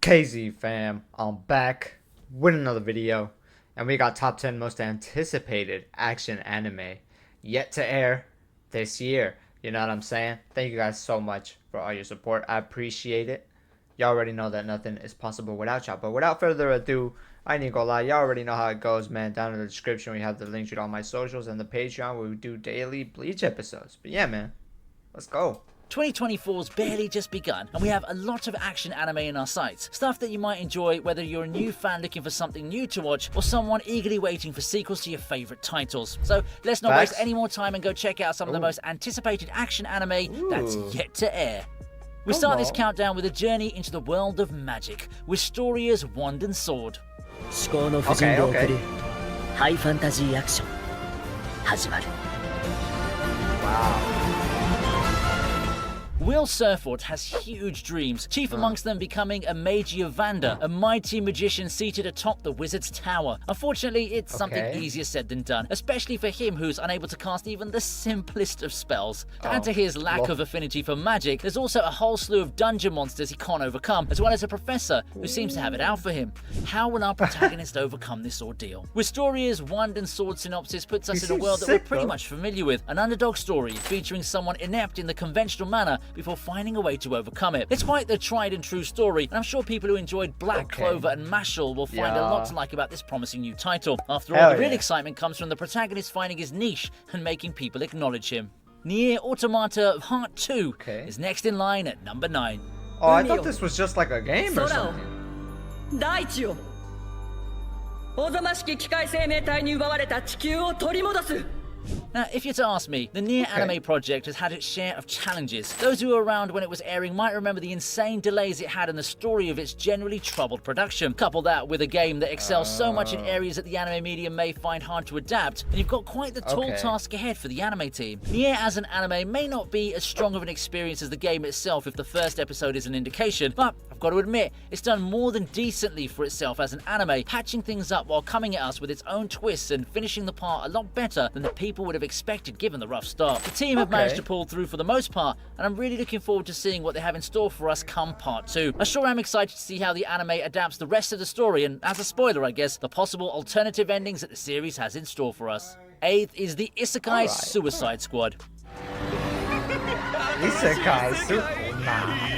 KZ fam, I'm back with another video, and we got top 10 most anticipated action anime yet to air this year. You know what I'm saying? Thank you guys so much for all your support. I appreciate it. Y'all already know that nothing is possible without y'all. But without further ado, I ain't gonna lie, y'all already know how it goes, man. Down in the description, we have the links to all my socials and the Patreon where we do daily Bleach episodes. But yeah, man, let's go. 2024's barely just begun, and we have a lot of action anime in our sights. Stuff that you might enjoy whether you're a new fan looking for something new to watch, or someone eagerly waiting for sequels to your favourite titles. So let's not waste any more time and go check out some of the most anticipated action anime that's yet to air. We start this countdown with a journey into the world of magic, Wistoria's Wand and Sword. High fantasy action 始まる Wow. Will Surford has huge dreams, chief amongst them becoming a Magi of Vanda, a mighty magician seated atop the wizard's tower. Unfortunately, it's something easier said than done, especially for him who's unable to cast even the simplest of spells. To add to his lack of affinity for magic, there's also a whole slew of dungeon monsters he can't overcome, as well as a professor who seems to have it out for him. How will our protagonist overcome this ordeal? Wistoria's Wand and Sword synopsis puts us in a world that we're pretty much familiar with, an underdog story featuring someone inept in the conventional manner before finding a way to overcome it. It's quite the tried and true story, and I'm sure people who enjoyed Black Clover and Mashal will find a lot to like about this promising new title. After all, the real excitement comes from the protagonist finding his niche and making people acknowledge him. Nier Automata Part 2 is next in line at number 9. Oh, I thought this was just like a game or something. 大地よおぞましき機械生命体に奪われた地球を取り戻す Now, if you're to ask me, the Nier anime project has had its share of challenges. Those who were around when it was airing might remember the insane delays it had and the story of its generally troubled production. Couple that with a game that excels so much in areas that the anime medium may find hard to adapt, and you've got quite the tall task ahead for the anime team. Nier as an anime may not be as strong of an experience as the game itself if the first episode is an indication, but I've got to admit, it's done more than decently for itself as an anime, patching things up while coming at us with its own twists and finishing the part a lot better than the people would have expected given the rough start. The team have managed to pull through for the most part, and I'm really looking forward to seeing what they have in store for us come part 2. I sure am excited to see how the anime adapts the rest of the story, and as a spoiler I guess, the possible alternative endings that the series has in store for us. 8th is the Isekai Suicide Squad. Isekai Suicide.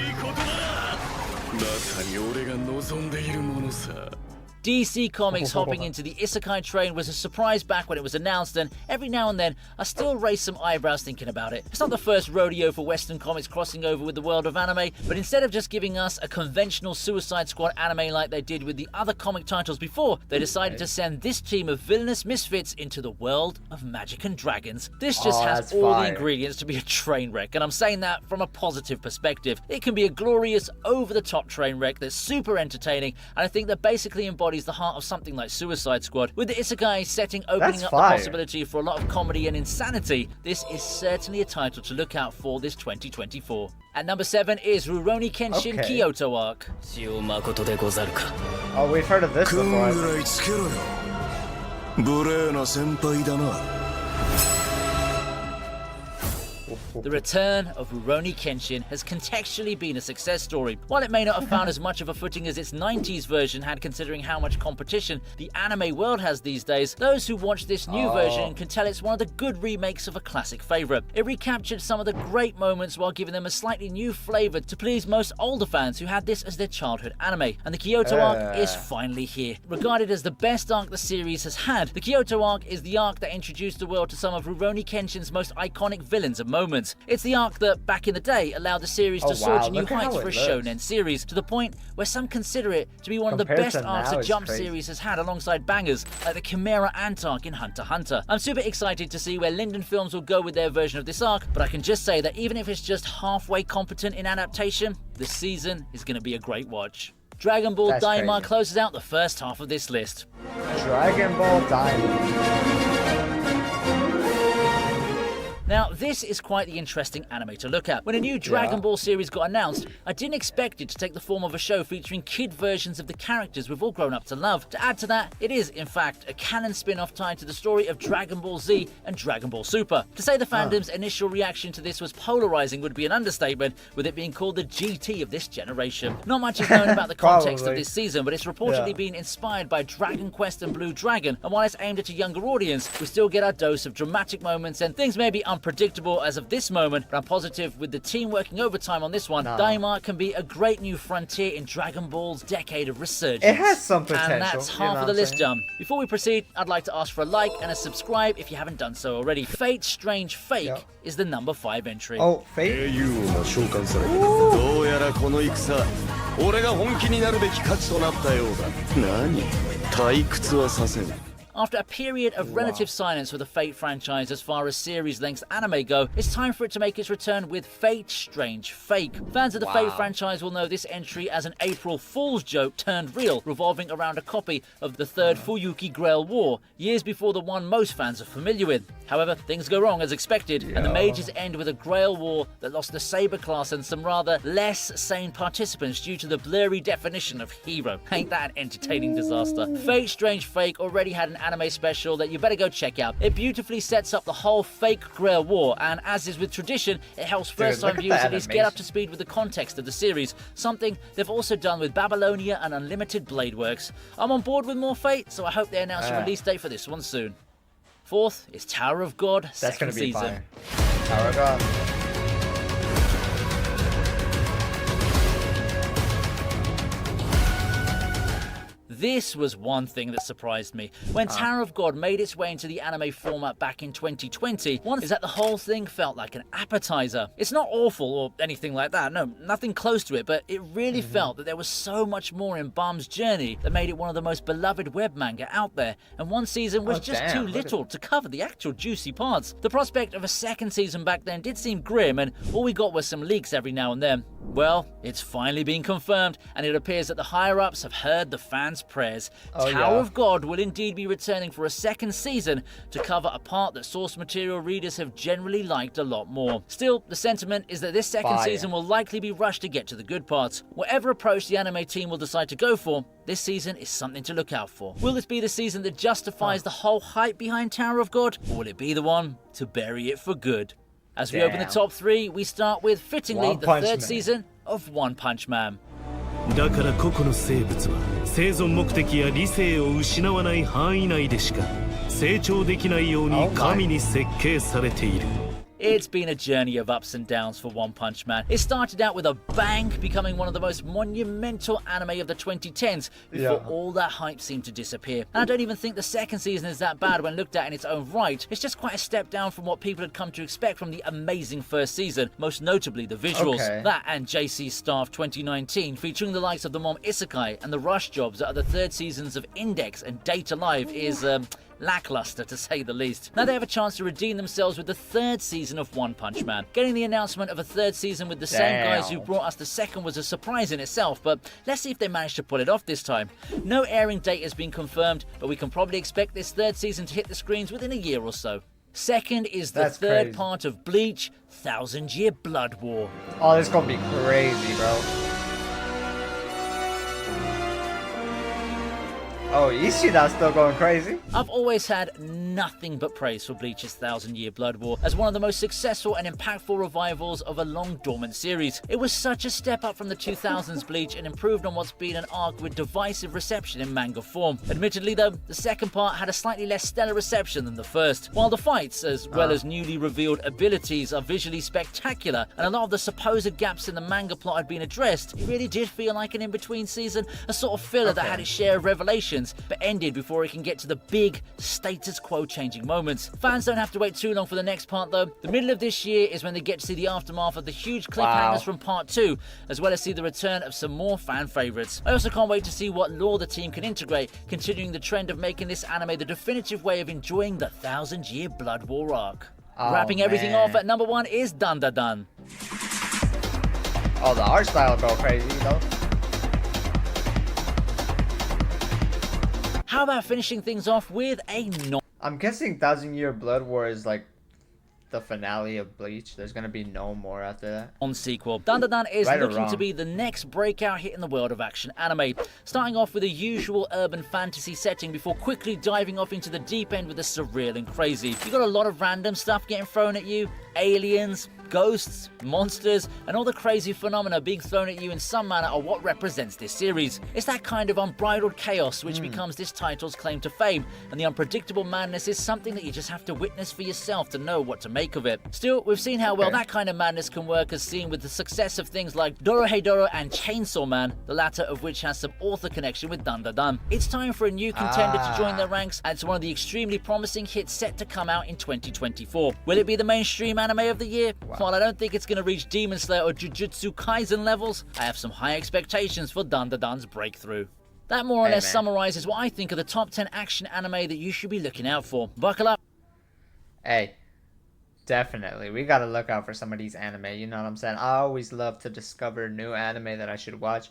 DC Comics hopping into the Isekai train was a surprise back when it was announced, and every now and then I still raise some eyebrows thinking about it. It's not the first rodeo for Western comics crossing over with the world of anime, but instead of just giving us a conventional Suicide Squad anime like they did with the other comic titles before, they decided to send this team of villainous misfits into the world of magic and dragons. This just has all the ingredients to be a train wreck, and I'm saying that from a positive perspective. It can be a glorious, over-the-top train wreck that's super entertaining, and I think that basically embodies the heart of something like Suicide Squad. With the Isekai setting opening up the possibility for a lot of comedy and insanity, this is certainly a title to look out for this 2024. At number 7 is Rurouni Kenshin Kyoto Arc. Oh, we've heard of this before. The return of Rurouni Kenshin has contextually been a success story. While it may not have found as much of a footing as its 90s version had considering how much competition the anime world has these days, those who watch this new version can tell it's one of the good remakes of a classic favourite. It recaptured some of the great moments while giving them a slightly new flavour to please most older fans who had this as their childhood anime, and the Kyoto arc is finally here. Regarded as the best arc the series has had, the Kyoto arc is the arc that introduced the world to some of Rurouni Kenshin's most iconic villains and moments. It's the arc that, back in the day, allowed the series to soar to new heights for a shonen series, to the point where some consider it to be one of the best arcs a Jump series has had alongside bangers like the Chimera Ant arc in Hunter x Hunter. I'm super excited to see where Linden Films will go with their version of this arc, but I can just say that even if it's just halfway competent in adaptation, this season is going to be a great watch. Dragon Ball Daima closes out the first half of this list. Dragon Ball Daima. Now, this is quite the interesting anime to look at. When a new Dragon Ball series got announced, I didn't expect it to take the form of a show featuring kid versions of the characters we've all grown up to love. To add to that, it is, in fact, a canon spin-off tied to the story of Dragon Ball Z and Dragon Ball Super. To say the fandom's initial reaction to this was polarizing would be an understatement, with it being called the GT of this generation. Not much is known about the context of this season, but it's reportedly been inspired by Dragon Quest and Blue Dragon, and while it's aimed at a younger audience, we still get our dose of dramatic moments, and things may be unpredictable as of this moment, but I'm positive with the team working overtime on this one, Daima can be a great new frontier in Dragon Ball's decade of resurgence. It has some potential. And that's half of the list done. Before we proceed, I'd like to ask for a like and a subscribe if you haven't done so already. Fate Strange Fake is the number 5 entry. Oh, Fate? どうやらこの戦、俺が本気になるべき価値となったようだ。何？退屈はさせん。 After a period of relative silence for the Fate franchise as far as series-length anime go, it's time for it to make its return with Fate Strange Fake. Fans of the Fate franchise will know this entry as an April Fool's joke turned real, revolving around a copy of the third Fuyuki Grail War, years before the one most fans are familiar with. However, things go wrong as expected, and the mages end with a Grail War that lost the Saber class and some rather less sane participants due to the blurry definition of hero. Ain't that an entertaining disaster? Fate Strange Fake already had an anime special that you better go check out. It beautifully sets up the whole fake Grail War, and as is with tradition, it helps first-time viewers at least get up to speed with the context of the series, something they've also done with Babylonia and Unlimited Blade Works. I'm on board with more Fate, so I hope they announce a release date for this one soon. Fourth is Tower of God, second season. Tower of God. This was one thing that surprised me. When Tower of God made its way into the anime format back in 2020, one is that the whole thing felt like an appetizer. It's not awful or anything like that, no, nothing close to it, but it really felt that there was so much more in Bum's journey that made it one of the most beloved web manga out there, and one season was just too little to cover the actual juicy parts. The prospect of a second season back then did seem grim, and all we got was some leaks every now and then. Well, it's finally been confirmed, and it appears that the higher-ups have heard the fans' prayers. Tower of God will indeed be returning for a second season to cover a part that source material readers have generally liked a lot more. Still, the sentiment is that this second season will likely be rushed to get to the good parts. Whatever approach the anime team will decide to go for, this season is something to look out for. Will this be the season that justifies the whole hype behind Tower of God, or will it be the one to bury it for good? As we open the top 3, we start with, fittingly, the third season of One Punch Man. だから個々の生物は生存目的や理性を失わない範囲内でしか成長できないように神に設計されている。 It's been a journey of ups and downs for One Punch Man. It started out with a bang, becoming one of the most monumental anime of the 2010s, before all that hype seemed to disappear. And I don't even think the second season is that bad when looked at in its own right. It's just quite a step down from what people had come to expect from the amazing first season, most notably the visuals. That and JC Staff 2019, featuring the likes of the Mom Isekai and the Rush Jobs that are the third seasons of Index and Date Alive is, lackluster to say the least. Now they have a chance to redeem themselves with the third season of One Punch Man. Getting the announcement of a third season with the same guys who brought us the second was a surprise in itself, but let's see if they manage to pull it off this time. No airing date has been confirmed, but we can probably expect this third season to hit the screens within a year or so. Second is the third part of Bleach, ThousandYear Blood War. Oh, this is gonna be crazy, bro. Oh, Ishida's still going crazy. I've always had nothing but praise for Bleach's ThousandYear Blood War as one of the most successful and impactful revivals of a long dormant series. It was such a step up from the 2000s Bleach and improved on what's been an arc with divisive reception in manga form. Admittedly though, the second part had a slightly less stellar reception than the first. While the fights, as well as newly revealed abilities, are visually spectacular and a lot of the supposed gaps in the manga plot had been addressed, it really did feel like an in-between season, a sort of filler that had its share of revelations, but ended before it can get to the big status quo changing moments. Fans don't have to wait too long for the next part though. The middle of this year is when they get to see the aftermath of the huge cliffhangers from part 2, as well as see the return of some more fan favourites. I also can't wait to see what lore the team can integrate, continuing the trend of making this anime the definitive way of enjoying the ThousandYear Blood War arc. Wrapping everything off at number 1 is Dun Dun Dun. Oh, the art style go crazy though. How about finishing things off with a I'm guessing ThousandYear Blood War is like the finale of Bleach. There's gonna be no more after that. On sequel, Dandadan is Right or looking to wrong? be the next breakout hit in the world of action anime, starting off with a usual urban fantasy setting before quickly diving off into the deep end with the surreal and crazy. You got a lot of random stuff getting thrown at you, aliens, ghosts, monsters, and all the crazy phenomena being thrown at you in some manner are what represents this series. It's that kind of unbridled chaos which becomes this title's claim to fame, and the unpredictable madness is something that you just have to witness for yourself to know what to make of it. Still, we've seen how well that kind of madness can work, as seen with the success of things like Dorohedoro and Chainsaw Man, the latter of which has some author connection with Dandadan. It's time for a new contender to join their ranks, and it's one of the extremely promising hits set to come out in 2024. Will it be the mainstream anime of the year? While I don't think it's going to reach Demon Slayer or Jujutsu Kaisen levels, I have some high expectations for Dandadan's breakthrough. That more or less summarizes what I think are the top 10 action anime that you should be looking out for. Buckle up. Hey, definitely. We gotta look out for some of these anime. You know what I'm saying? I always love to discover new anime that I should watch.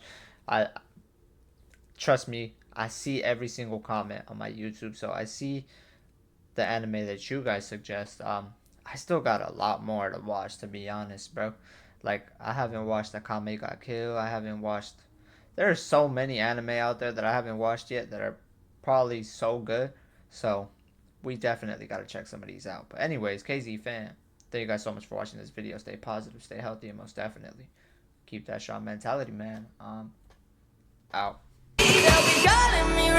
Trust me, I see every single comment on my YouTube, so I see the anime that you guys suggest. I still got a lot more to watch, to be honest, bro. Like, I haven't watched Akame Got Kill. I haven't watched... There are so many anime out there that I haven't watched yet that are probably so good. So, we definitely got to check some of these out. But anyways, KZ fam, thank you guys so much for watching this video. Stay positive, stay healthy, and most definitely keep that strong mentality, man. Out. They'll be calling me